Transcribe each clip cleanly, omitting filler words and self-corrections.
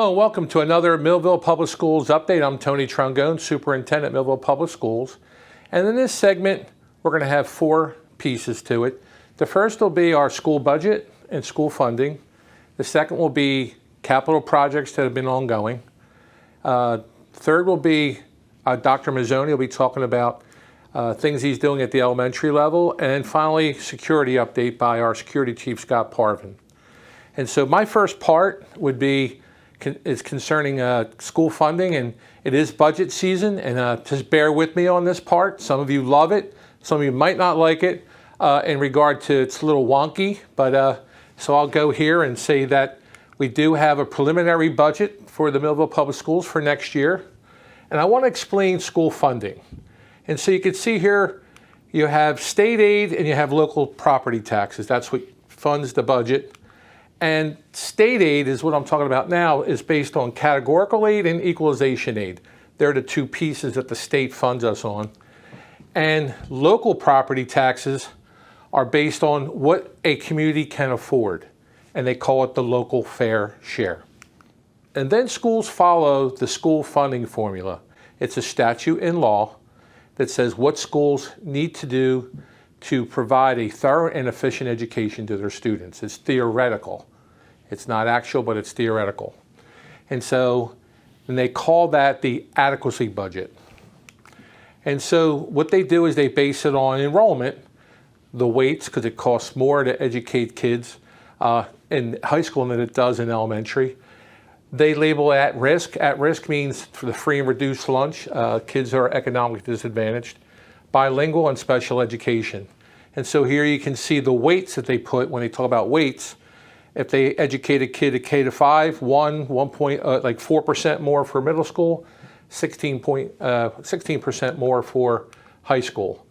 Hello and welcome to another Millville Public Schools update. I'm Tony Trongone, Superintendent, Millville Public Schools. And in this segment, we're going to have four pieces to it. The first will be our school budget and school funding. The second will be capital projects that have been ongoing. Third will be Dr. Mazzoni will be talking about things he's doing at the elementary level. And then finally, security update by our security chief, Scott Parvin. And so my first part would be is concerning school funding, and it is budget season, and just bear with me on this part. Some of you love it, some of you might not like it in regard to it's a little wonky, but so I'll go here and say that we do have a preliminary budget for the Millville Public Schools for next year, and I want to explain school funding. And so you can see here you have state aid and you have local property taxes. That's what funds the budget. And state aid is what I'm talking about now, is based on categorical aid and equalization aid. They're the two pieces that the state funds us on. And local property taxes are based on what a community can afford, and they call it the local fair share. And then schools follow the school funding formula. It's a statute in law that says what schools need to do to provide a thorough and efficient education to their students. It's theoretical. It's not actual, but it's theoretical. And so, and they call that the adequacy budget. And so what they do is they base it on enrollment, the weights, because it costs more to educate kids in high school than it does in elementary. They label at risk. At risk means for the free and reduced lunch, kids are economically disadvantaged, bilingual and special education. And so here you can see the weights that they put when they talk about weights. If they educate a kid at K to 5, like 4% more for middle school, 16% more for high school.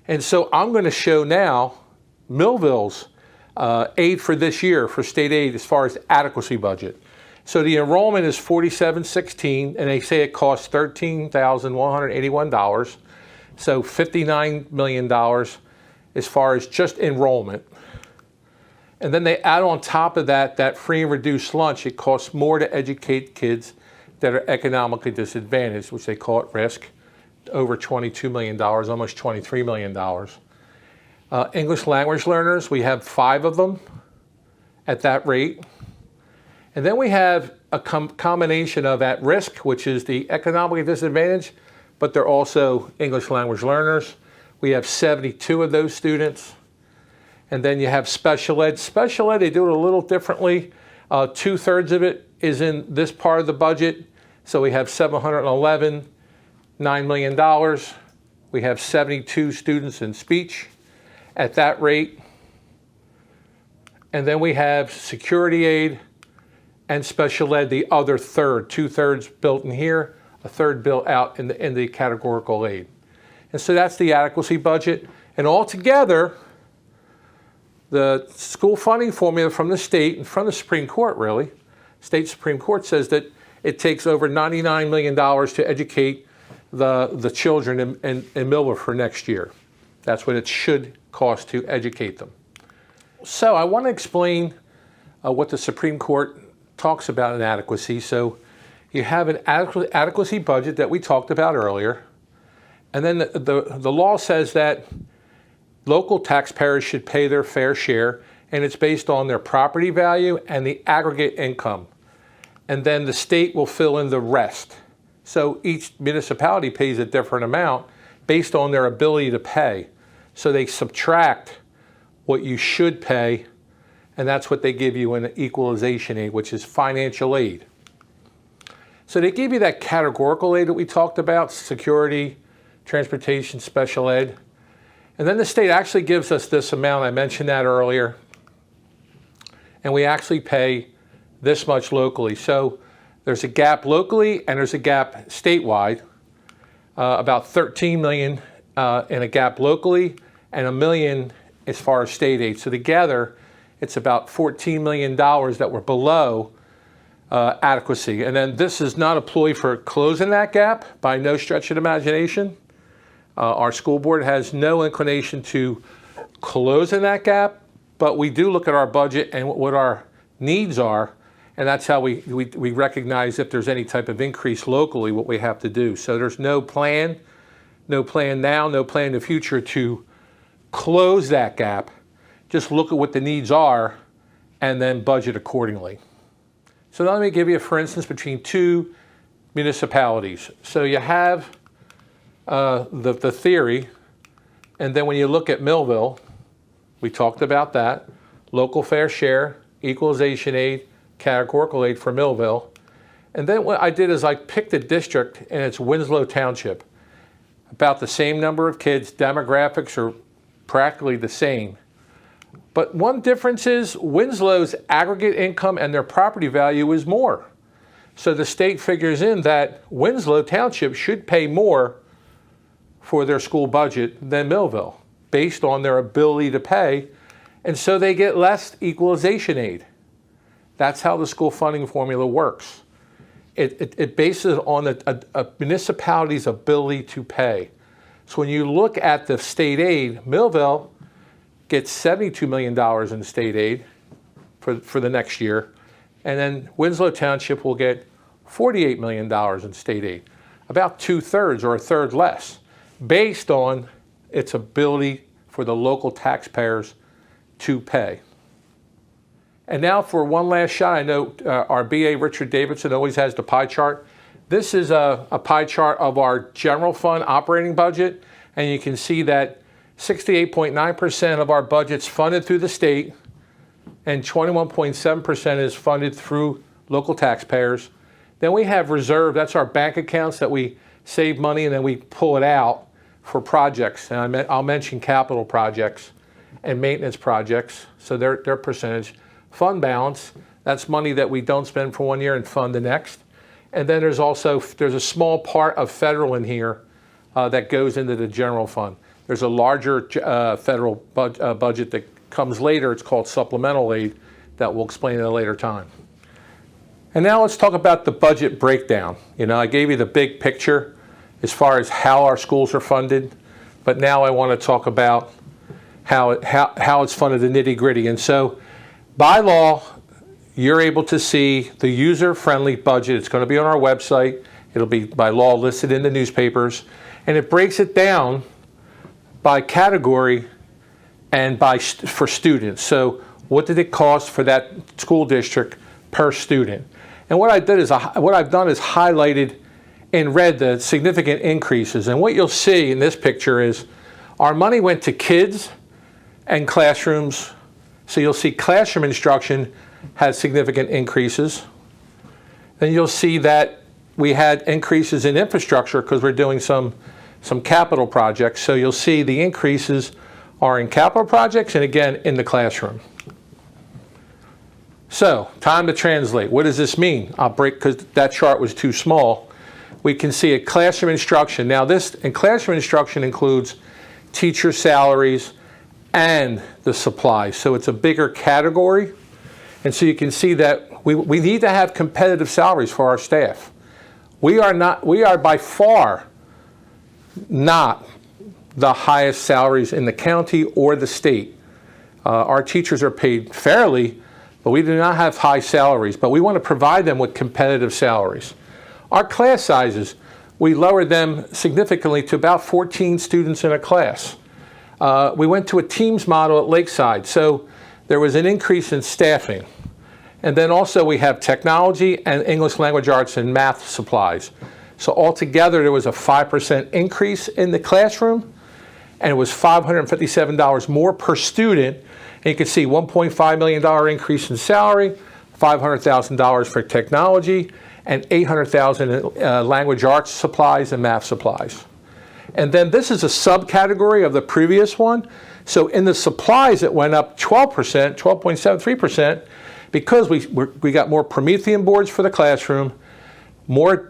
And so I'm going to show now Millville's aid for this year for state aid as far as adequacy budget. So the enrollment is $47.16, and they say it costs $13,181. So $59 million as far as just enrollment. And then they add on top of that, that free and reduced lunch. It costs more to educate kids that are economically disadvantaged, which they call at risk, over $22 million, almost $23 million. English language learners, we have 5 of them at that rate. And then we have a combination of at risk, which is the economically disadvantaged, but they're also English language learners. We have 72 of those students. And then you have special ed. Special ed, they do it a little differently. 2/3 of it is in this part of the budget. So we have $711, $9 million. We have 72 students in speech at that rate. And then we have security aid and special ed, the other third, 2/3 built in here, a third built out in the categorical aid. And so that's the adequacy budget. And altogether, the school funding formula from the state and from the Supreme Court, really, state Supreme Court says that it takes over $99 million to educate the children in Millville for next year. That's what it should cost to educate them. So I want to explain what the Supreme Court talks about in adequacy. So you have an adequacy budget that we talked about earlier. And then the law says that local taxpayers should pay their fair share, and it's based on their property value and the aggregate income. And then the state will fill in the rest. So each municipality pays a different amount based on their ability to pay. So they subtract what you should pay, and that's what they give you in equalization aid, which is financial aid. So they give you that categorical aid that we talked about, security, transportation, special ed. And then the state actually gives us this amount, I mentioned that earlier, and we actually pay this much locally. So there's a gap locally and there's a gap statewide, about 13 million in a gap locally and $1 million as far as state aid. So together, it's about $14 million that were below adequacy. And then this is not a ploy for closing that gap by no stretch of the imagination. Our school board has no inclination to closing that gap, but we do look at our budget and what our needs are, And that's how we recognize if there's any type of increase locally, what we have to do. So there's no plan now, no plan in the future to close that gap. Just look at what the needs are and then budget accordingly. So now let me give you, for instance, between two municipalities. So you have the theory, and then when you look at Millville, we talked about that, local fair share, equalization aid, categorical aid for Millville. And then what I did is I picked a district, and it's Winslow Township. About the same number of kids, demographics are practically the same. But one difference is Winslow's aggregate income and their property value is more. So the state figures in that Winslow Township should pay more for their school budget than Millville, based on their ability to pay, and so they get less equalization aid. That's how the school funding formula works. It bases on a municipality's ability to pay. So when you look at the state aid, Millville gets $72 million in state aid for the next year, and then Winslow Township will get $48 million in state aid, about 2/3 or a third less, based on its ability for the local taxpayers to pay. And now for one last shot, I know our BA Richard Davidson always has the pie chart. This is a pie chart of our general fund operating budget, and you can see that 68.9% of our budget's funded through the state, and 21.7% is funded through local taxpayers. Then we have reserve, that's our bank accounts that we save money and then we pull it out for projects. And I'll mention capital projects and maintenance projects, so their percentage. Fund balance, that's money that we don't spend for 1 year and fund the next. And then there's a small part of federal in here that goes into the general fund. There's a larger federal budget that comes later. It's called supplemental aid that we'll explain at a later time. And now let's talk about the budget breakdown. You know, I gave you the big picture as far as how our schools are funded, but now I want to talk about how it's funded, the nitty-gritty. And so by law, you're able to see the user-friendly budget. It's going to be on our website. It'll be by law listed in the newspapers, and it breaks it down by category and for students. So what did it cost for that school district per student? And what I've done is highlighted in red the significant increases. And what you'll see in this picture is our money went to kids and classrooms. So you'll see classroom instruction had significant increases. Then you'll see that we had increases in infrastructure because we're doing some capital projects. So you'll see the increases are in capital projects and again in the classroom. So time to translate. What does this mean? I'll break because that chart was too small. We can see a classroom instruction. Now classroom instruction includes teacher salaries and the supplies. So it's a bigger category. And so you can see that we need to have competitive salaries for our staff. We are by far not the highest salaries in the county or the state. Our teachers are paid fairly, but we do not have high salaries, but we want to provide them with competitive salaries. Our class sizes, we lowered them significantly to about 14 students in a class. We went to a teams model at Lakeside, so there was an increase in staffing. And then also we have technology and English language arts and math supplies. So altogether there was a 5% increase in the classroom, and it was $557 more per student. And you can see $1.5 million increase in salary, $500,000 for technology, and $800,000 in language arts supplies and math supplies. And then this is a subcategory of the previous one. So in the supplies, it went up 12%, 12.73%, because we got more Promethean boards for the classroom, more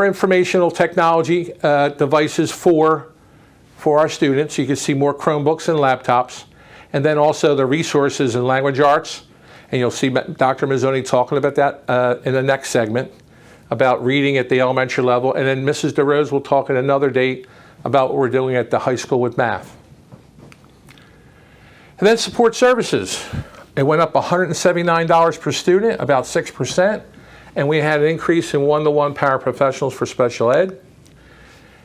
informational technology devices for our students. You can see more Chromebooks and laptops, and then also the resources in language arts. And you'll see Dr. Mazzoni talking about that in the next segment, about reading at the elementary level. And then Mrs. DeRose will talk at another date about what we're doing at the high school with math. And then support services. It went up $179 per student, about 6%, and we had an increase in one-to-one paraprofessionals for special ed.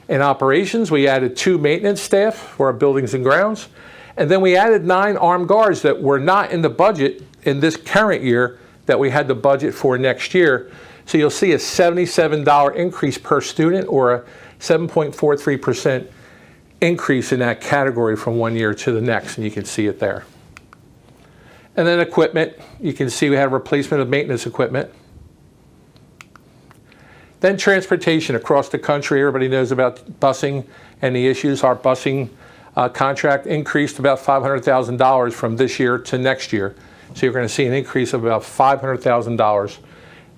In operations, we added 2 maintenance staff for our buildings and grounds, and then we added 9 armed guards that were not in the budget in this current year that we had the budget for next year. So you'll see a $77 increase per student, or a 7.43% increase in that category from one year to the next, and you can see it there. And then equipment, you can see we had a replacement of maintenance equipment. Then transportation across the country. Everybody knows about busing and the issues. Our busing contract increased about $500,000 from this year to next year. So you're going to see an increase of about $500,000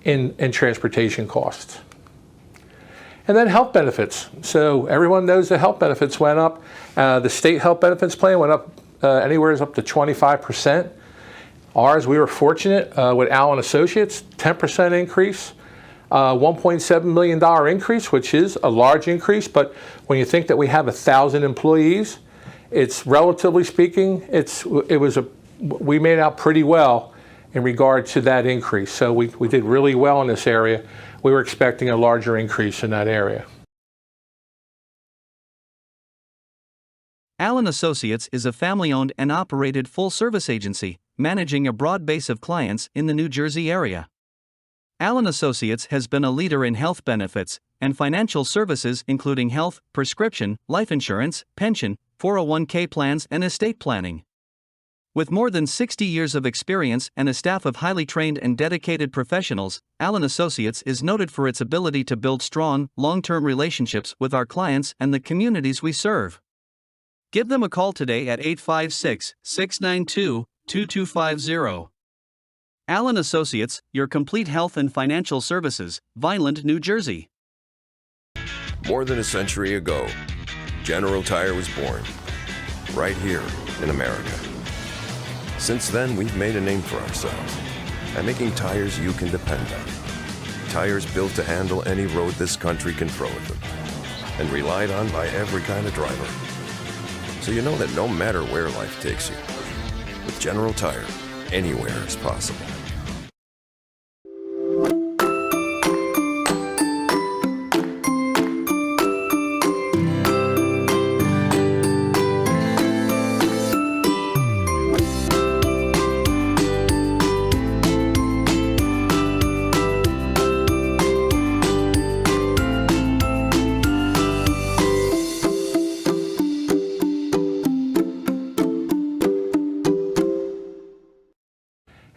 in transportation costs. And then health benefits. So everyone knows the health benefits went up. The state health benefits plan went up anywhere up to 25%. Ours, we were fortunate with Allen Associates, 10% increase, $1.7 million increase, which is a large increase. But when you think that we have 1,000 employees, it's relatively speaking, we made out pretty well in regard to that increase. So we did really well in this area. We were expecting a larger increase in that area. Allen Associates is a family-owned and operated full-service agency, managing a broad base of clients in the New Jersey area. Allen Associates has been a leader in health benefits and financial services, including health, prescription, life insurance, pension, 401k plans, and estate planning. With more than 60 years of experience and a staff of highly trained and dedicated professionals, Allen Associates is noted for its ability to build strong, long-term relationships with our clients and the communities we serve. Give them a call today at 856-692-2250. Allen Associates, your complete health and financial services, Vineland, New Jersey. More than a century ago, General Tire was born, right here in America. Since then, we've made a name for ourselves by making tires you can depend on. Tires built to handle any road this country can throw at them, and relied on by every kind of driver. So you know that no matter where life takes you, with General Tire, anywhere is possible.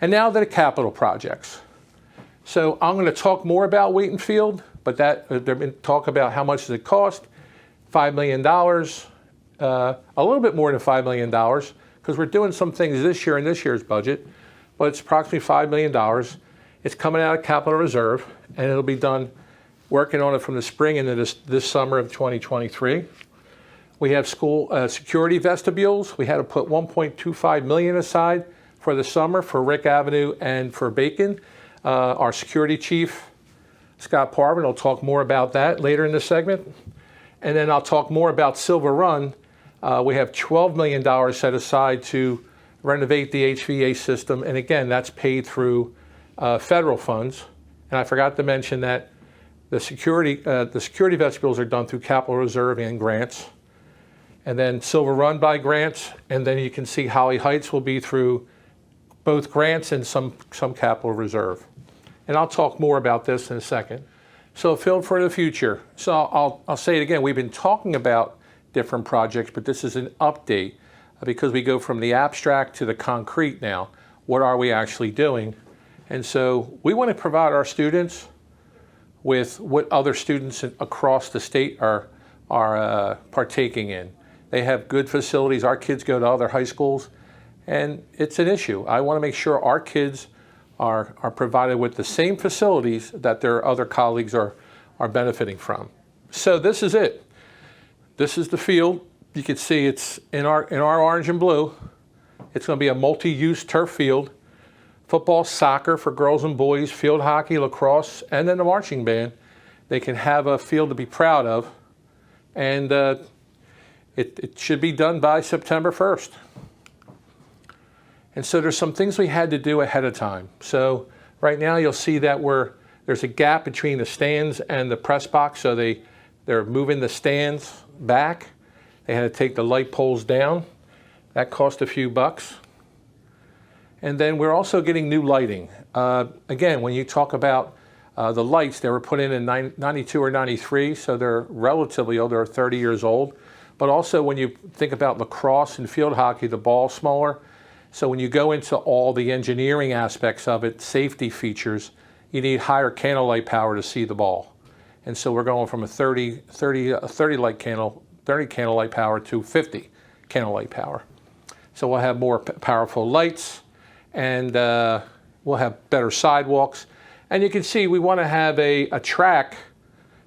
And now the capital projects. So I'm going to talk more about Wheaton Field, but they're going to talk about how much does it cost, $5 million, a little bit more than $5 million, because we're doing some things this year in this year's budget, but it's approximately $5 million. It's coming out of capital reserve, and it'll be done working on it from the spring into this summer of 2023. We have school security vestibules. We had to put $1.25 million aside for the summer for Rick Avenue and for Bacon. Our security chief, Scott Parvin, will talk more about that later in the segment. And then I'll talk more about Silver Run. We have $12 million set aside to renovate the HVAC system. And again, that's paid through federal funds. And I forgot to mention that the security vestibules are done through capital reserve and grants. And then Silver Run by grants. And then you can see Holly Heights will be through both grants and some capital reserve. And I'll talk more about this in a second. So Field for the Future. So I'll say it again, we've been talking about different projects, but this is an update because we go from the abstract to the concrete now. What are we actually doing? And so we want to provide our students with what other students across the state are partaking in. They have good facilities. Our kids go to other high schools. And it's an issue. I want to make sure our kids are provided with the same facilities that their other colleagues are benefiting from. So this is it. This is the field. You can see it's in our orange and blue. It's going to be a multi-use turf field. Football, soccer for girls and boys, field hockey, lacrosse, and then the marching band. They can have a field to be proud of. And it should be done by September 1st. And so there's some things we had to do ahead of time. So right now you'll see that there's a gap between the stands and the press box, so they're moving the stands back. They had to take the light poles down. That cost a few bucks. And then we're also getting new lighting. Again, when you talk about the lights, they were put in 92 or 93, so they're relatively old. They're 30 years old. But also when you think about lacrosse and field hockey, the ball's smaller. So when you go into all the engineering aspects of it, safety features, you need higher candle light power to see the ball. And so we're going from a 30 candle light power to 50 candle light power. So we'll have more powerful lights, and we'll have better sidewalks. And you can see we want to have a track.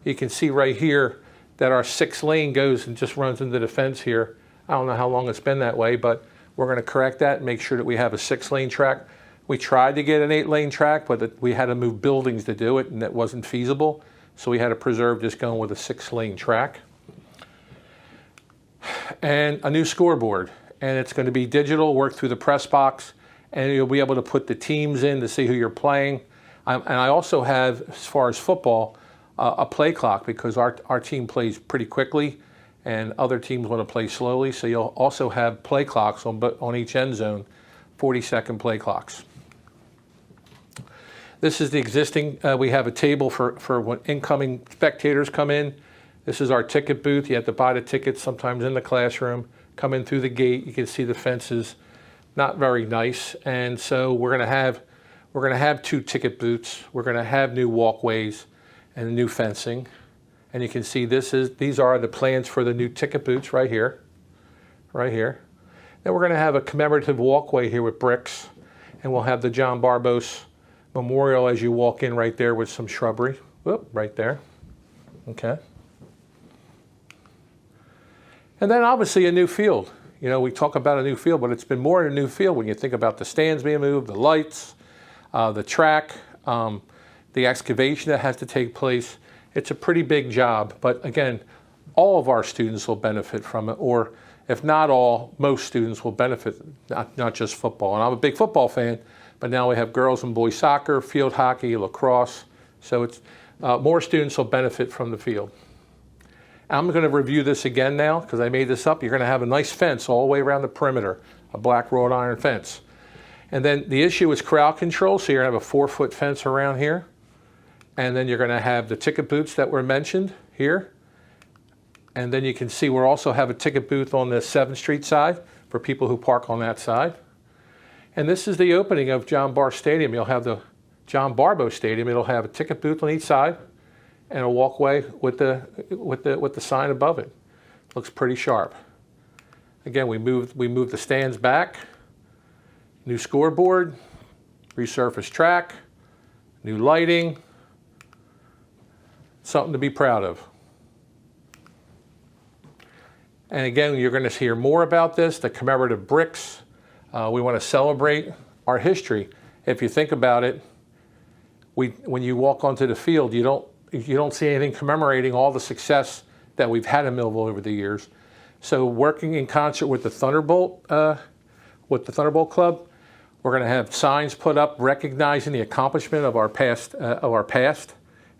You can see right here that our 6 lane goes and just runs into the fence here. I don't know how long it's been that way, but we're going to correct that and make sure that we have a 6 lane track. We tried to get an 8 lane track, but we had to move buildings to do it, and that wasn't feasible. So we had to preserve just going with a 6 lane track. And a new scoreboard. And it's going to be digital, work through the press box, and you'll be able to put the teams in to see who you're playing. And I also have, as far as football, a play clock, because our team plays pretty quickly and other teams want to play slowly. So you'll also have play clocks on each end zone, 40-second play clocks. This is the existing, we have a table for when incoming spectators come in. This is our ticket booth. You have to buy the tickets sometimes in the classroom. Come in through the gate, you can see the fences, not very nice. And so we're gonna have 2 ticket booths. We're gonna have new walkways and new fencing. And you can see these are the plans for the new ticket booths right here. Then we're gonna have a commemorative walkway here with bricks, and we'll have the John Barbos Memorial as you walk in right there with some shrubbery. Whoop, right there, okay. And then obviously a new field. You know, we talk about a new field, but it's been more than a new field when you think about the stands being moved, the lights, the track, the excavation that has to take place. It's a pretty big job, but again, all of our students will benefit from it, or if not all, most students will benefit, not just football. And I'm a big football fan, but now we have girls and boys soccer, field hockey, lacrosse, so it's more students will benefit from the field. I'm going to review this again now because I made this up. You're going to have a nice fence all the way around the perimeter, a black wrought iron fence. And then the issue is crowd control, so you're going to have a 4-foot fence around here. And then you're going to have the ticket booths that were mentioned here. And then you can see we'll also have a ticket booth on the 7th Street side for people who park on that side. And this is the opening of John Barr Stadium. You'll have the John Barbo Stadium. It'll have a ticket booth on each side and a walkway with the sign above it. Looks pretty sharp. Again, we moved the stands back, new scoreboard, resurfaced track, new lighting, something to be proud of. And again, you're going to hear more about this, the commemorative bricks. We want to celebrate our history. If you think about it, when you walk onto the field, you don't see anything commemorating all the success that we've had in Millville over the years. So working in concert with the Thunderbolt Club, we're going to have signs put up recognizing the accomplishment of our past,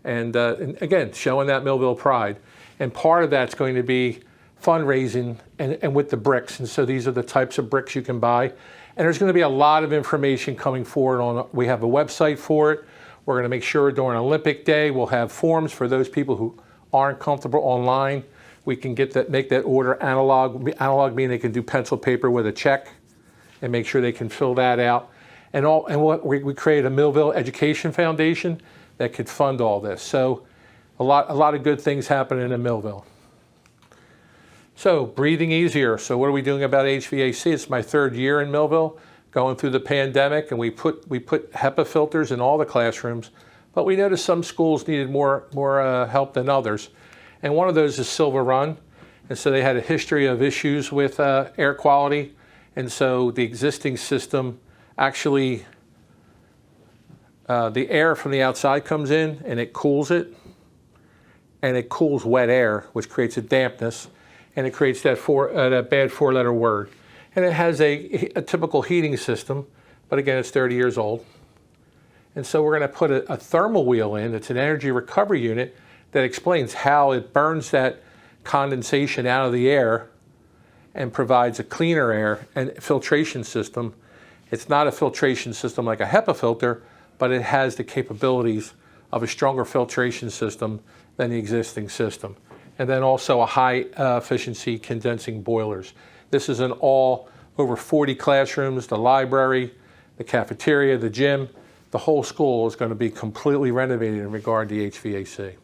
and again, showing that Millville pride. And part of that's going to be fundraising and with the bricks. And so these are the types of bricks you can buy. And there's going to be a lot of information coming forward on. We have a website for it. We're going to make sure during Olympic Day we'll have forms for those people who aren't comfortable online. We can make that order analog. Analog meaning they can do pencil paper with a check and make sure they can fill that out. And we created a Millville Education Foundation that could fund all this. So a lot of good things happening in Millville. So breathing easier. So what are we doing about HVAC? It's my 3rd year in Millville, going through the pandemic, and we put HEPA filters in all the classrooms, but we noticed some schools needed more help than others. And one of those is Silver Run. And so they had a history of issues with air quality. And so the existing system actually, the air from the outside comes in and it cools it. And it cools wet air, which creates a dampness. And it creates that bad 4-letter word. And it has a typical heating system, but again, it's 30 years old. And so we're going to put a thermal wheel in. It's an energy recovery unit that explains how it burns that condensation out of the air and provides a cleaner air and filtration system. It's not a filtration system like a HEPA filter, but it has the capabilities of a stronger filtration system than the existing system. And then also a high efficiency condensing boilers. This is in all over 40 classrooms, the library, the cafeteria, the gym. The whole school is going to be completely renovated in regard to the HVAC.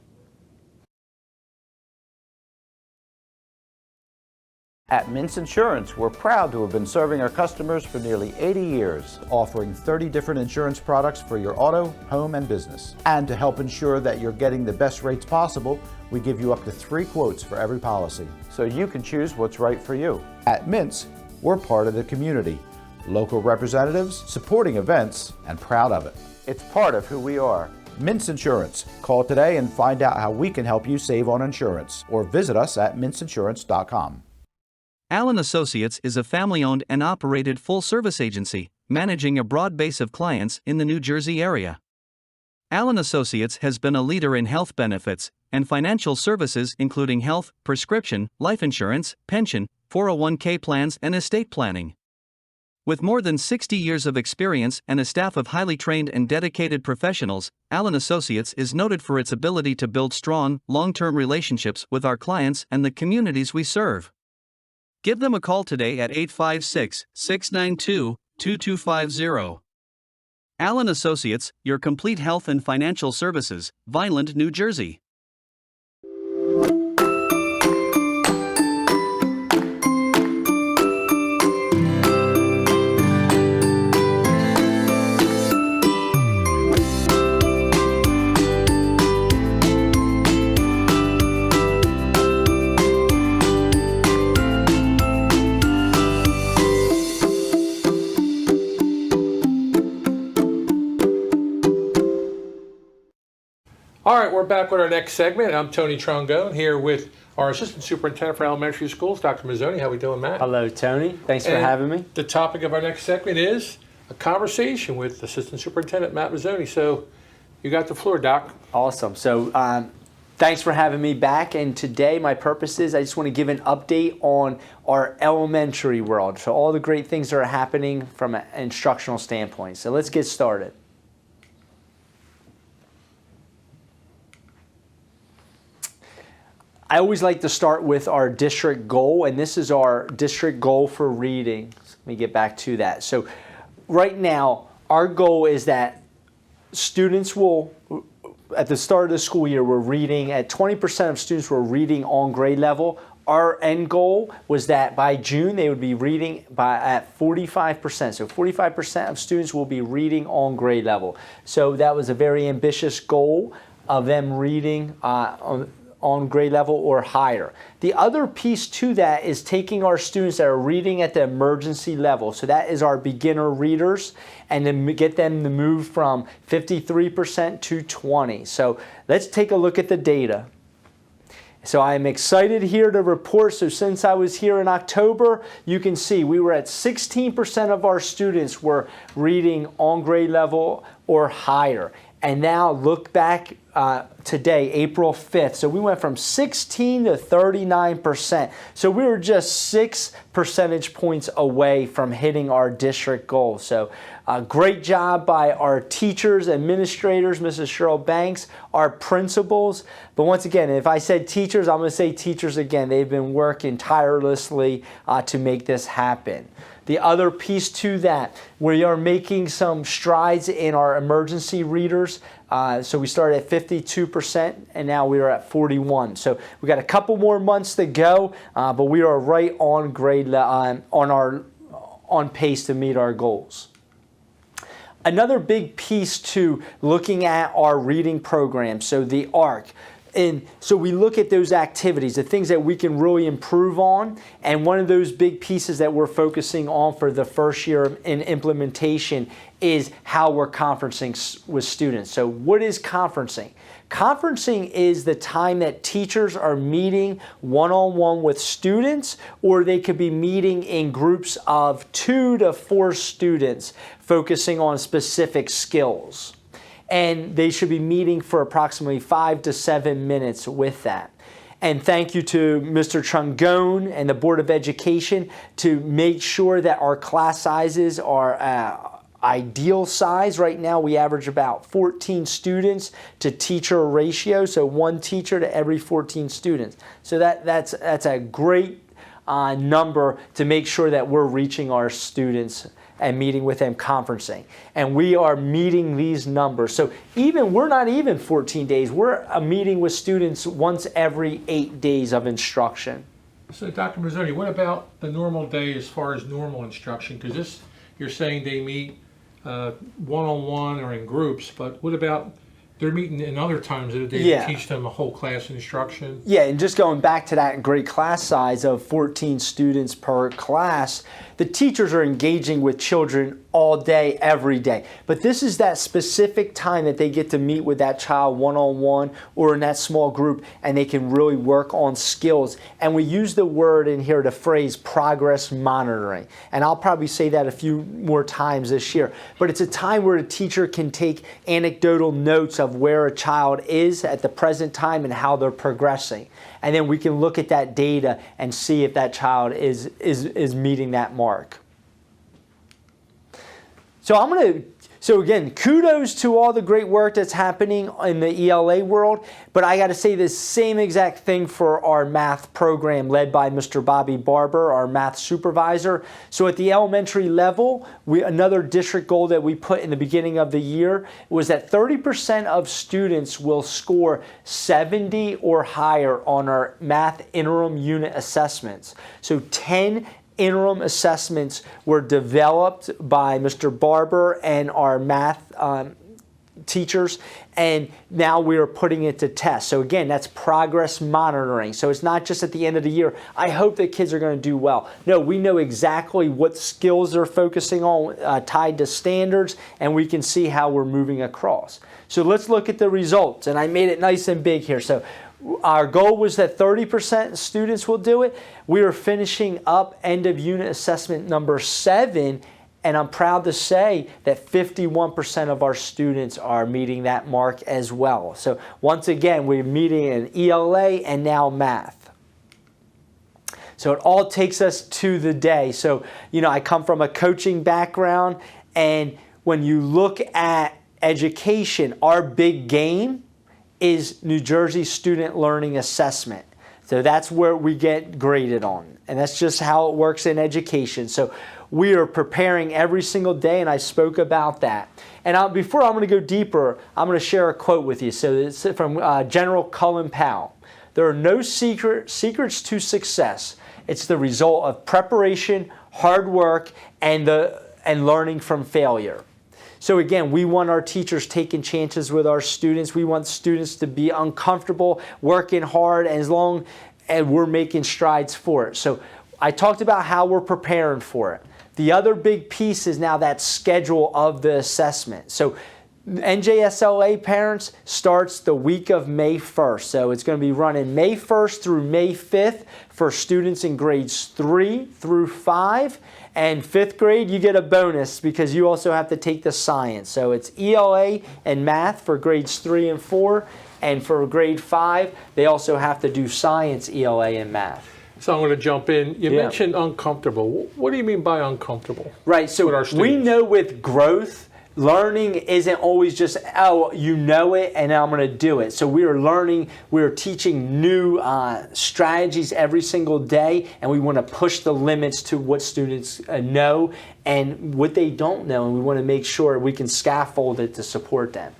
At Mintz Insurance, we're proud to have been serving our customers for nearly 80 years, offering 30 different insurance products for your auto, home, and business. And to help ensure that you're getting the best rates possible, we give you up to 3 quotes for every policy, so you can choose what's right for you. At Mintz, we're part of the community, local representatives, supporting events, and proud of it. It's part of who we are. Mintz Insurance. Call today and find out how we can help you save on insurance, or visit us at mintzinsurance.com. Allen Associates is a family-owned and operated full-service agency, managing a broad base of clients in the New Jersey area. Allen Associates has been a leader in health benefits and financial services including health, prescription, life insurance, pension, 401k plans, and estate planning. With more than 60 years of experience and a staff of highly trained and dedicated professionals, Allen Associates is noted for its ability to build strong, long-term relationships with our clients and the communities we serve. Give them a call today at 856-692-2250. Allen Associates, your complete health and financial services, Vineland, New Jersey. All right, we're back with our next segment. I'm Tony Trongone here with our Assistant Superintendent for Elementary Schools, Dr. Mazzoni. How we doing, Matt? Hello, Tony. Thanks for having me. The topic of our next segment is a conversation with Assistant Superintendent Matt Mazzoni. So you got the floor, Doc. Awesome. So thanks for having me back. And today my purpose is I just want to give an update on our elementary world. So all the great things that are happening from an instructional standpoint. So let's get started. I always like to start with our district goal, and this is our district goal for reading. Let me get back to that. So right now, our goal is that students will, at the start of the school year, we're reading, at 20% of students were reading on grade level. Our end goal was that by June, they would be reading at 45%. So 45% of students will be reading on grade level. So that was a very ambitious goal of them reading on grade level or higher. The other piece to that is taking our students that are reading at the emergency level. So that is our beginner readers, and then get them to move from 53% to 20%. So let's take a look at the data. So I'm excited here to report, so since I was here in October, you can see we were at 16% of our students were reading on grade level or higher. And now look back today, April 5th. So we went from 16 to 39%. So we were just 6 percentage points away from hitting our district goal. So great job by our teachers, administrators, Mrs. Cheryl Banks, our principals. But once again, if I said teachers, I'm going to say teachers again. They've been working tirelessly to make this happen. The other piece to that, we are making some strides in our emergency readers. So we started at 52% and now we are at 41%. So we got a couple more months to go, but we are right on grade on pace to meet our goals. Another big piece to looking at our reading program, so the ARC. And so we look at those activities, the things that we can really improve on. And one of those big pieces that we're focusing on for the first year in implementation is how we're conferencing with students. So what is conferencing? Conferencing is the time that teachers are meeting one-on-one with students, or they could be meeting in groups of 2 to 4 students focusing on specific skills. And they should be meeting for approximately 5 to 7 minutes with that. And thank you to Mr. Trongone and the Board of Education to make sure that our class sizes are ideal size. Right now we average about 14 students to teacher ratio, so 1 teacher to every 14 students. So that's a great number to make sure that we're reaching our students and meeting with them conferencing. And we are meeting these numbers. So we're not even 14 days. We're meeting with students once every 8 days of instruction. So Dr. Mazzoni, what about the normal day as far as normal instruction? Because you're saying they meet one-on-one or in groups, but what about they're meeting in other times of the day to teach them a whole class instruction? Yeah, and just going back to that great class size of 14 students per class, the teachers are engaging with children all day, every day. But this is that specific time that they get to meet with that child one-on-one or in that small group, and they can really work on skills. And we use the word in here, the phrase progress monitoring. And I'll probably say that a few more times this year. But it's a time where a teacher can take anecdotal notes of where a child is at the present time and how they're progressing. And then we can look at that data and see if that child is meeting that mark. So again, kudos to all the great work that's happening in the ELA world, but I got to say the same exact thing for our math program led by Mr. Bobby Barber, our math supervisor. So at the elementary level, another district goal that we put in the beginning of the year was that 30% of students will score 70 or higher on our math interim unit assessments. So 10 interim assessments were developed by Mr. Barber and our math teachers, and now we are putting it to test. So again, that's progress monitoring. So it's not just at the end of the year, I hope that kids are going to do well. No, we know exactly what skills they're focusing on tied to standards, and we can see how we're moving across. So let's look at the results, and I made it nice and big here. So our goal was that 30% students will do it. We are finishing up end of unit assessment number 7, and I'm proud to say that 51% of our students are meeting that mark as well. So once again, we're meeting in ELA and now math. So it all takes us to the day. So, I come from a coaching background, and when you look at education, our big game is New Jersey Student Learning Assessment. So that's where we get graded on. And that's just how it works in education. So we are preparing every single day, and I spoke about that. And before I'm going to go deeper, I'm going to share a quote with you. So it's from General Cullen Powell. There are no secrets to success. It's the result of preparation, hard work, and learning from failure. So again, we want our teachers taking chances with our students. We want students to be uncomfortable, working hard, and we're making strides for it. So I talked about how we're preparing for it. The other big piece is now that schedule of the assessment. So NJSLA parents starts the week of May 1st. So it's going to be running May 1st through May 5th for students in grades 3 through 5. And 5th grade, you get a bonus because you also have to take the science. So it's ELA and math for grades 3 and 4. And for grade 5, they also have to do science, ELA, and math. So I'm going to jump in. You mentioned uncomfortable. What do you mean by uncomfortable? Right. So we know with growth, learning isn't always just, you know it and now I'm going to do it. So we are learning, we are teaching new strategies every single day, and we want to push the limits to what students know and what they don't know, and we want to make sure we can scaffold it to support them.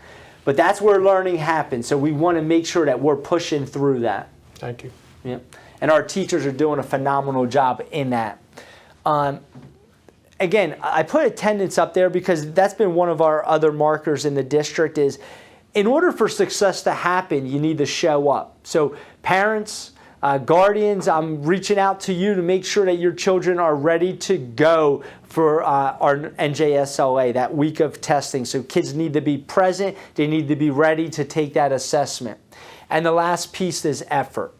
But that's where learning happens, so we want to make sure that we're pushing through that. Thank you. Yeah. And our teachers are doing a phenomenal job in that. Again, I put attendance up there because that's been one of our other markers in the district is in order for success to happen, you need to show up. So parents, guardians, I'm reaching out to you to make sure that your children are ready to go for our NJSLA, that week of testing. So kids need to be present. They need to be ready to take that assessment. And the last piece is effort.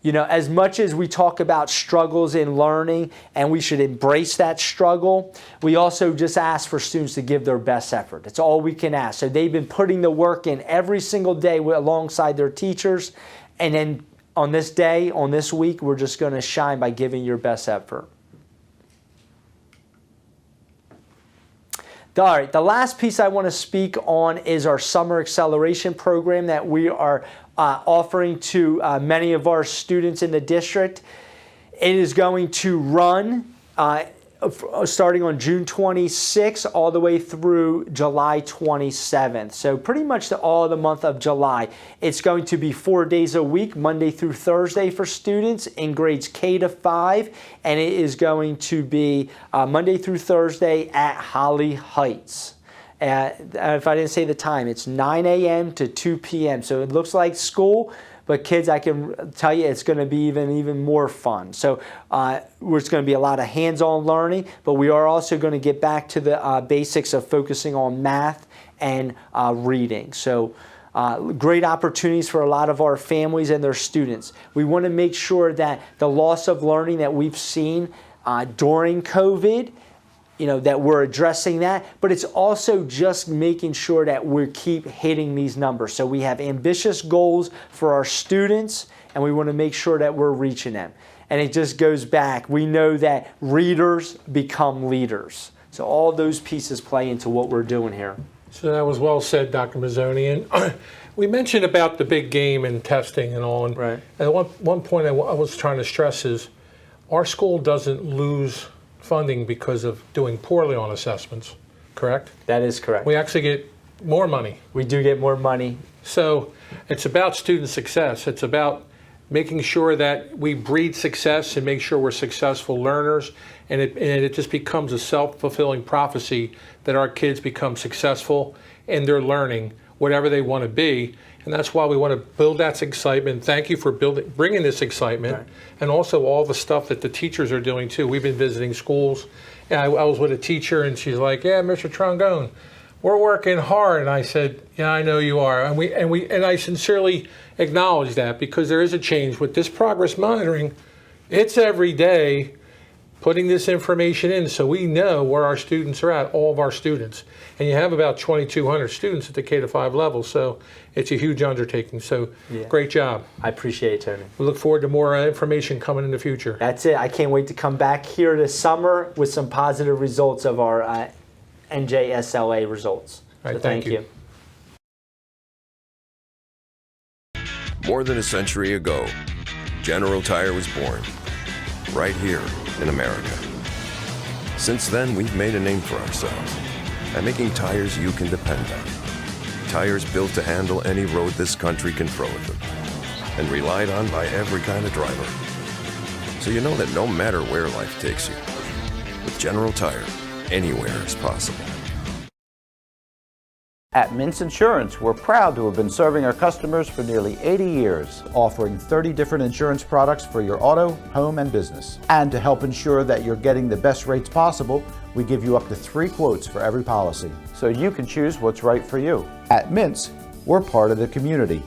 You know, as much as we talk about struggles in learning and we should embrace that struggle, we also just ask for students to give their best effort. That's all we can ask. So they've been putting the work in every single day alongside their teachers. And then on this day, on this week, we're just going to shine by giving your best effort. All right, the last piece I want to speak on is our summer acceleration program that we are offering to many of our students in the district. It is going to run starting on June 26th all the way through July 27th. So pretty much all of the month of July. It's going to be 4 days a week, Monday through Thursday for students in grades K to 5. And it is going to be Monday through Thursday at Holly Heights. If I didn't say the time, it's 9 a.m. to 2 p.m. So it looks like school, but kids, I can tell you it's going to be even more fun. So it's going to be a lot of hands-on learning, but we are also going to get back to the basics of focusing on math and reading. So great opportunities for a lot of our families and their students. We want to make sure that the loss of learning that we've seen during COVID, you know, that we're addressing that, but it's also just making sure that we keep hitting these numbers. So we have ambitious goals for our students, and we want to make sure that we're reaching them. And it just goes back. We know that readers become leaders. So all those pieces play into what we're doing here. So that was well said, Dr. Mazzoni. And we mentioned about the big game and testing and all. And, right. And one point I was trying to stress is our school doesn't lose funding because of doing poorly on assessments, correct? That is correct. We actually get more money. We do get more money. So it's about student success. It's about making sure that we breed success and make sure we're successful learners. And it just becomes a self-fulfilling prophecy that our kids become successful in their learning, whatever they want to be. And that's why we want to build that excitement. Thank you for bringing this excitement, right. And also all the stuff that the teachers are doing too. We've been visiting schools. And I was with a teacher, and she's like, "Yeah, Mr. Trongone, we're working hard." And I said, "Yeah, I know you are." And I sincerely acknowledge that, because there is a change with this progress monitoring. It's every day putting this information in so we know where our students are at, all of our students. And you have about 2,200 students at the K-5 level, so it's a huge undertaking. So yeah. Great job. I appreciate it, Tony. We look forward to more information coming in the future. That's it. I can't wait to come back here this summer with some positive results of our NJSLA results. All right, so thank you. More than a century ago, General Tire was born, right here in America. Since then, we've made a name for ourselves by making tires you can depend on. Tires built to handle any road this country can throw at them, and relied on by every kind of driver. So you know that no matter where life takes you, with General Tire, anywhere is possible. At Mintz Insurance, we're proud to have been serving our customers for nearly 80 years, offering 30 different insurance products for your auto, home, and business. And to help ensure that you're getting the best rates possible, we give you up to 3 quotes for every policy, so you can choose what's right for you. At Mintz, we're part of the community,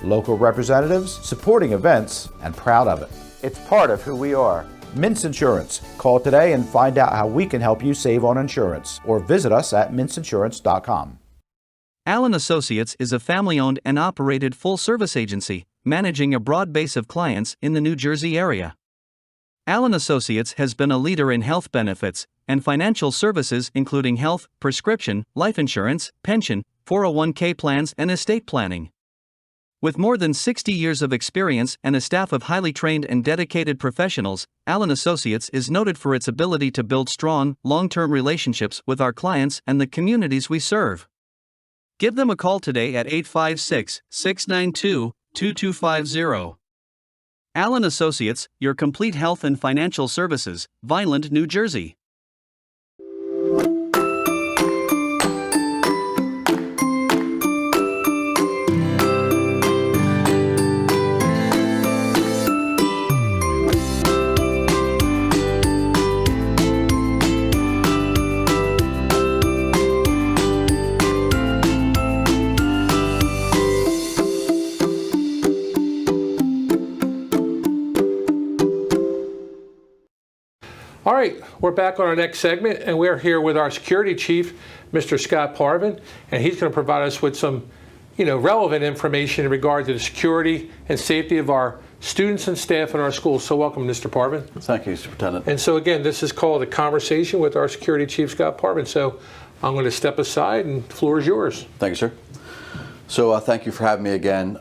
local representatives, supporting events, and proud of it. It's part of who we are. Mintz Insurance. Call today and find out how we can help you save on insurance, or visit us at mintzinsurance.com. Allen Associates is a family-owned and operated full-service agency, managing a broad base of clients in the New Jersey area. Allen Associates has been a leader in health benefits and financial services, including health, prescription, life insurance, pension, 401k plans, and estate planning. With more than 60 years of experience and a staff of highly trained and dedicated professionals, Allen Associates is noted for its ability to build strong, long-term relationships with our clients and the communities we serve. Give them a call today at 856-692-2250. Allen Associates, your complete health and financial services, Vineland, New Jersey. All right, we're back on our next segment, and we're here with our security chief, Mr. Scott Parvin, and he's going to provide us with some, relevant information in regard to the security and safety of our students and staff in our schools. So welcome, Mr. Parvin. Thank you, Superintendent. And so again, this is called a conversation with our security chief, Scott Parvin. So I'm going to step aside, and the floor is yours. Thank you, sir. So thank you for having me again.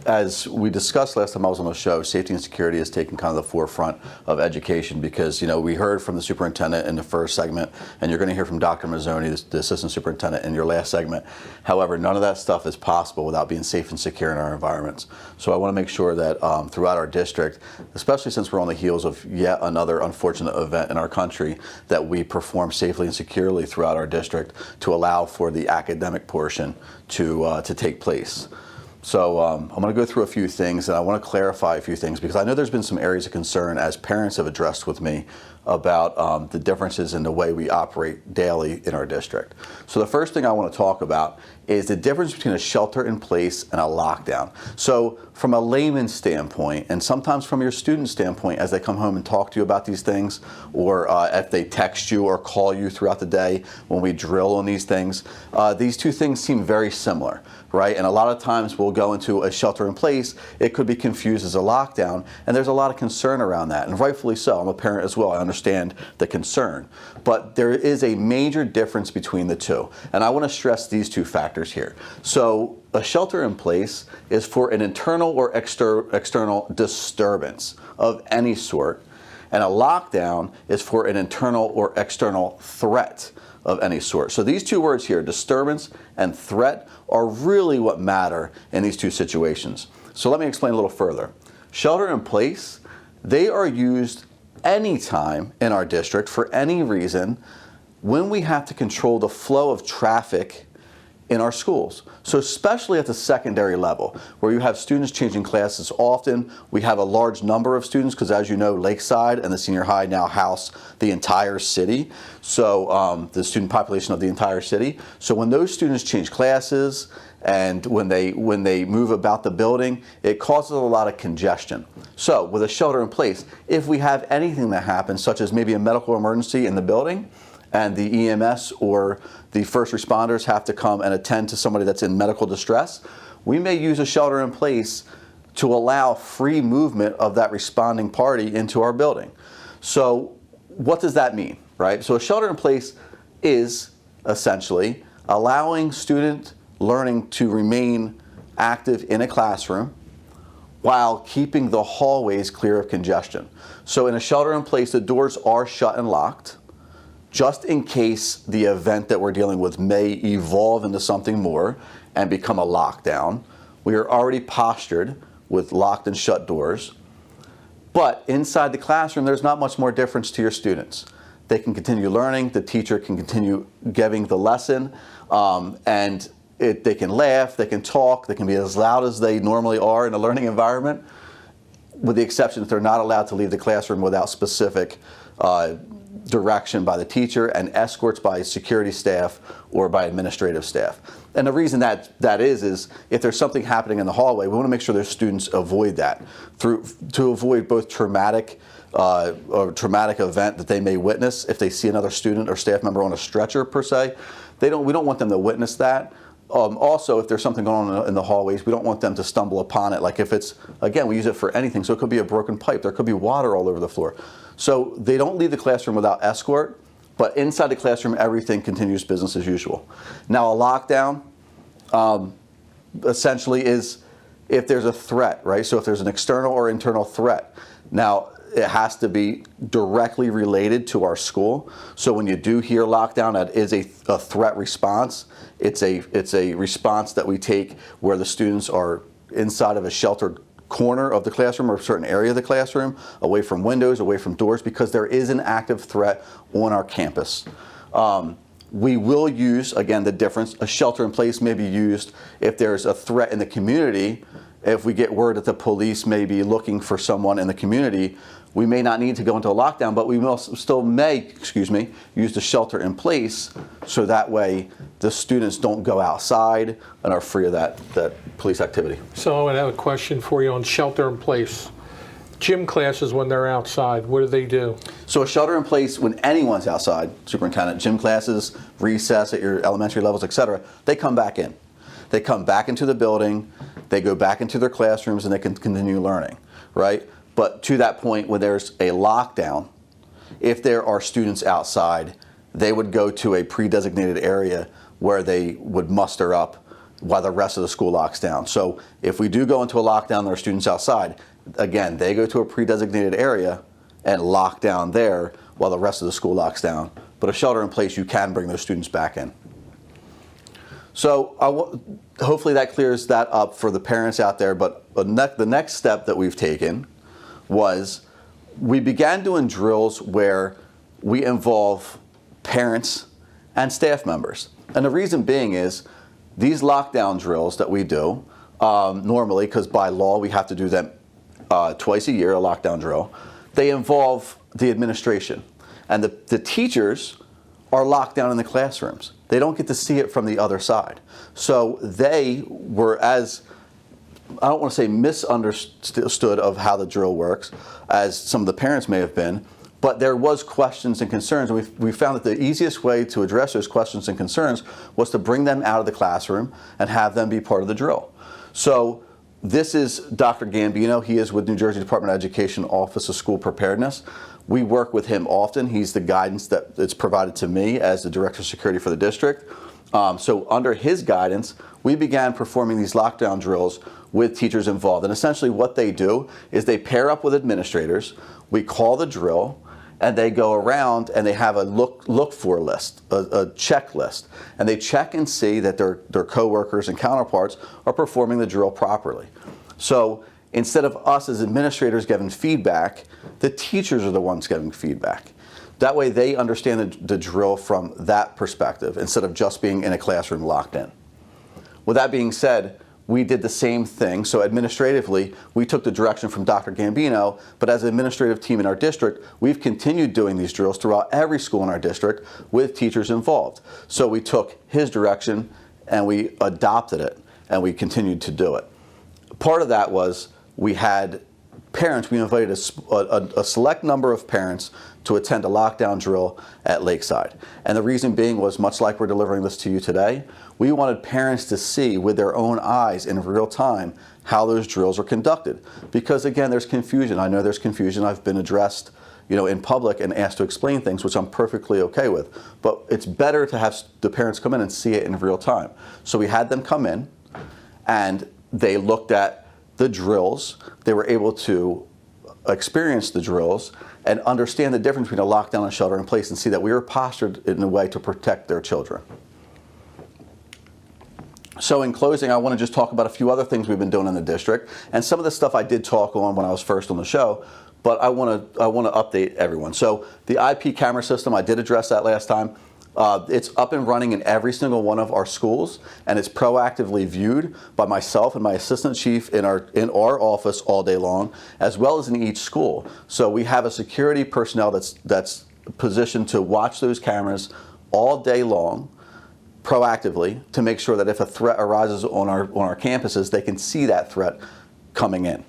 As we discussed last time I was on the show, safety and security is taking kind of the forefront of education because, we heard from the superintendent in the first segment, and you're going to hear from Dr. Mazzoni, the assistant superintendent, in your last segment. However, none of that stuff is possible without being safe and secure in our environments. So I want to make sure that throughout our district, especially since we're on the heels of yet another unfortunate event in our country, that we perform safely and securely throughout our district to allow for the academic portion to take place. So I'm going to go through a few things, and I want to clarify a few things because I know there's been some areas of concern as parents have addressed with me about the differences in the way we operate daily in our district. So the first thing I want to talk about is the difference between a shelter in place and a lockdown. So from a layman's standpoint, and sometimes from your student standpoint as they come home and talk to you about these things, or if they text you or call you throughout the day when we drill on these things, these two things seem very similar, right? And a lot of times we'll go into a shelter in place, it could be confused as a lockdown, and there's a lot of concern around that, and rightfully so. I'm a parent as well, I understand the concern. But there is a major difference between the two, and I want to stress these two factors here. So a shelter in place is for an internal or external disturbance of any sort, and a lockdown is for an internal or external threat of any sort. So these two words here, disturbance and threat, are really what matter in these two situations. So let me explain a little further. Shelter in place, they are used anytime in our district for any reason when we have to control the flow of traffic in our schools. So especially at the secondary level, where you have students changing classes often, we have a large number of students because, as you know, Lakeside and the senior high now house the entire city, so the student population of the entire city. So when those students change classes and when they move about the building, it causes a lot of congestion. So with a shelter in place, if we have anything that happens, such as maybe a medical emergency in the building, and the EMS or the first responders have to come and attend to somebody that's in medical distress, we may use a shelter in place to allow free movement of that responding party into our building. So what does that mean, right? So a shelter in place is essentially allowing student learning to remain active in a classroom while keeping the hallways clear of congestion. So in a shelter in place, the doors are shut and locked, just in case the event that we're dealing with may evolve into something more and become a lockdown. We are already postured with locked and shut doors. But inside the classroom, there's not much more difference to your students. They can continue learning, the teacher can continue giving the lesson, and they can laugh, they can talk, they can be as loud as they normally are in a learning environment, with the exception that they're not allowed to leave the classroom without specific direction by the teacher and escorts by security staff or by administrative staff. And the reason that is if there's something happening in the hallway, we want to make sure their students avoid that to avoid both traumatic event that they may witness if they see another student or staff member on a stretcher per se. We don't want them to witness that. Also, if there's something going on in the hallways, we don't want them to stumble upon it. Like if it's, again, we use it for anything, so it could be a broken pipe, there could be water all over the floor. So they don't leave the classroom without escort, but inside the classroom, everything continues business as usual. Now, a lockdown essentially is if there's a threat, right? So if there's an external or internal threat. Now, it has to be directly related to our school. So when you do hear lockdown, that is a threat response. It's a response that we take where the students are inside of a sheltered corner of the classroom or a certain area of the classroom, away from windows, away from doors, because there is an active threat on our campus. We will use, again, the difference, a shelter in place may be used if there's a threat in the community. If we get word that the police may be looking for someone in the community, we may not need to go into a lockdown, but we still may use the shelter in place so that way the students don't go outside and are free of that police activity. So I have a question for you on shelter in place. gym classes when they're outside, what do they do? So a shelter in place when anyone's outside, superintendent, gym classes, recess at your elementary levels, etc., they come back in. They come back into the building, they go back into their classrooms, and they can continue learning, right? But to that point, when there's a lockdown, if there are students outside, they would go to a pre-designated area where they would muster up while the rest of the school locks down. So if we do go into a lockdown and there are students outside, again, they go to a pre-designated area and lock down there while the rest of the school locks down. But a shelter in place, you can bring those students back in. So hopefully that clears that up for the parents out there. But the next step that we've taken was we began doing drills where we involve parents and staff members. And the reason being is these lockdown drills that we do, normally, because by law we have to do them twice a year, a lockdown drill, they involve the administration. And the teachers are locked down in the classrooms. They don't get to see it from the other side. So they were as, I don't want to say misunderstood of how the drill works, as some of the parents may have been, but there was questions and concerns, and we found that the easiest way to address those questions and concerns was to bring them out of the classroom and have them be part of the drill. So this is Dr. Gambino. He is with New Jersey Department of Education Office of School Preparedness. We work with him often. He's the guidance that is provided to me as the Director of Security for the district. So under his guidance, we began performing these lockdown drills with teachers involved. And essentially what they do is they pair up with administrators, we call the drill, and they go around and they have a look for list, a checklist. And they check and see that their coworkers and counterparts are performing the drill properly. So instead of us as administrators giving feedback, the teachers are the ones giving feedback. That way they understand the drill from that perspective instead of just being in a classroom locked in. With that being said, we did the same thing. So administratively, we took the direction from Dr. Gambino, but as an administrative team in our district, we've continued doing these drills throughout every school in our district with teachers involved. So we took his direction and we adopted it and we continued to do it. Part of that was we had parents, we invited a select number of parents to attend a lockdown drill at Lakeside. And the reason being was, much like we're delivering this to you today, we wanted parents to see with their own eyes in real time how those drills are conducted. Because again, there's confusion. I know there's confusion. I've been addressed, in public and asked to explain things, which I'm perfectly okay with. But it's better to have the parents come in and see it in real time. So we had them come in and they looked at the drills. They were able to experience the drills and understand the difference between a lockdown and shelter in place and see that we were postured in a way to protect their children. So in closing, I want to just talk about a few other things we've been doing in the district. And some of the stuff I did talk on when I was first on the show, but I want to update everyone. So the IP camera system, I did address that last time. It's up and running in every single one of our schools, and it's proactively viewed by myself and my assistant chief in our office all day long, as well as in each school. So we have a security personnel that's positioned to watch those cameras all day long, proactively, to make sure that if a threat arises on our campuses, they can see that threat coming in.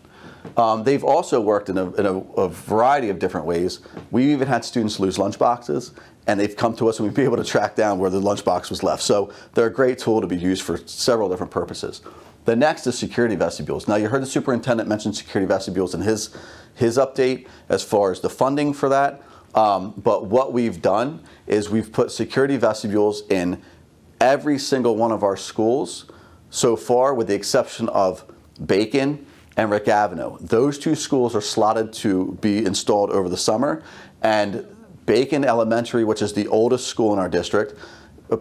They've also worked in a variety of different ways. We even had students lose lunchboxes, and they've come to us and we've been able to track down where the lunchbox was left. So they're a great tool to be used for several different purposes. The next is security vestibules. Now, you heard the superintendent mention security vestibules in his update as far as the funding for that. But what we've done is we've put security vestibules in every single one of our schools so far, with the exception of Bacon and Rick Avenue. Those two schools are slotted to be installed over the summer, and Bacon Elementary, which is the oldest school in our district,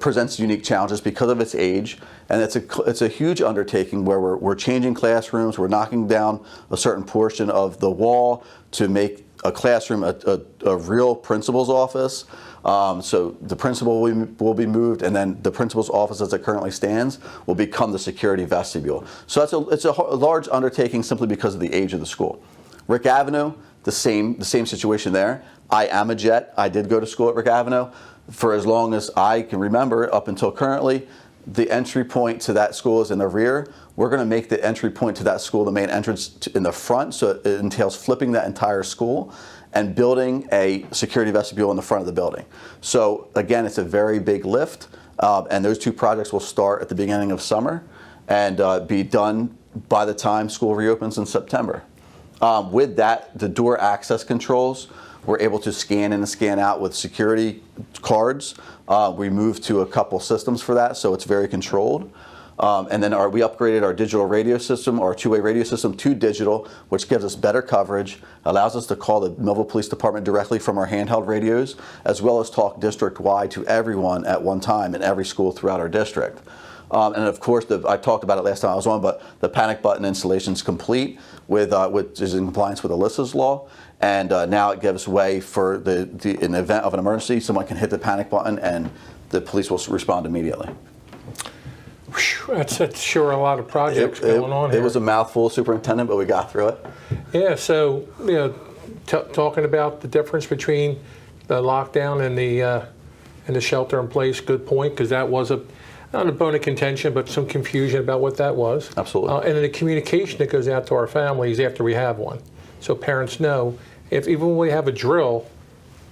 presents unique challenges because of its age, and it's a huge undertaking where we're changing classrooms, we're knocking down a certain portion of the wall to make a classroom a real principal's office. So the principal will be moved, and then the principal's office as it currently stands will become the security vestibule. So it's a large undertaking simply because of the age of the school. Rick Avenue, the same situation there. I am a Jet. I did go to school at Rick Avenue for as long as I can remember, up until currently. the entry point to that school is in the rear. We're going to make the entry point to that school the main entrance in the front, so it entails flipping that entire school and building a security vestibule in the front of the building. So again, it's a very big lift, and those two projects will start at the beginning of summer and be done by the time school reopens in September. With that, the door access controls, we're able to scan in and scan out with security cards. We moved to a couple systems for that, so it's very controlled. And then we upgraded our digital radio system, our two-way radio system, to digital, which gives us better coverage, allows us to call the Millville Police Department directly from our handheld radios, as well as talk district-wide to everyone at one time in every school throughout our district. And of course, I talked about it last time I was on, but the panic button installation is complete, which is in compliance with Alyssa's law. And now it gives way for in the event of an emergency, someone can hit the panic button and the police will respond immediately. That's sure a lot of projects going on here. It was a mouthful, Superintendent, but we got through it. Yeah, so talking about the difference between the lockdown and the shelter in place, good point, because that was not a bone of contention, but some confusion about what that was. Absolutely. And then the communication that goes out to our families after we have one. So parents know, even when we have a drill,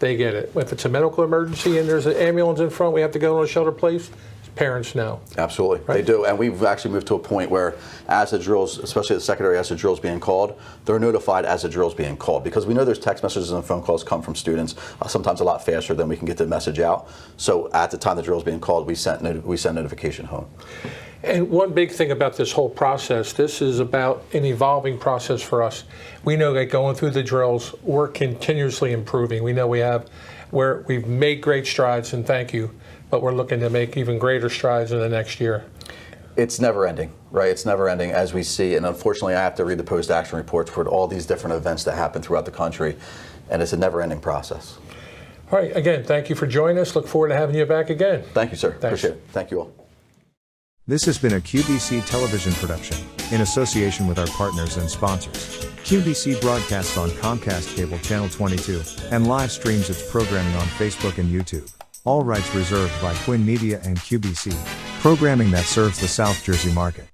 they get it. If it's a medical emergency and there's an ambulance in front, we have to go to a shelter place, parents know. Absolutely, right? They do. And we've actually moved to a point where as the drills, especially the secondary, as the drills being called, they're notified as the drills being called, because we know there's text messages and phone calls come from students, sometimes a lot faster than we can get the message out. So at the time the drill's being called, we send notification home. And one big thing about this whole process, this is about an evolving process for us. We know that going through the drills, we're continuously improving. We know we've made great strides, and thank you, but we're looking to make even greater strides in the next year. It's never ending, right? It's never ending, as we see, and unfortunately I have to read the post-action reports for all these different events that happen throughout the country, and it's a never-ending process. All right, again, thank you for joining us. Look forward to having you back again. Thank you, sir. Thanks. Appreciate it. Thank you all. This has been a QBC television production, in association with our partners and sponsors. QBC broadcasts on Comcast Cable Channel 22, and live streams its programming on Facebook and YouTube. All rights reserved by Quinn Media and QBC. Programming that serves the South Jersey market.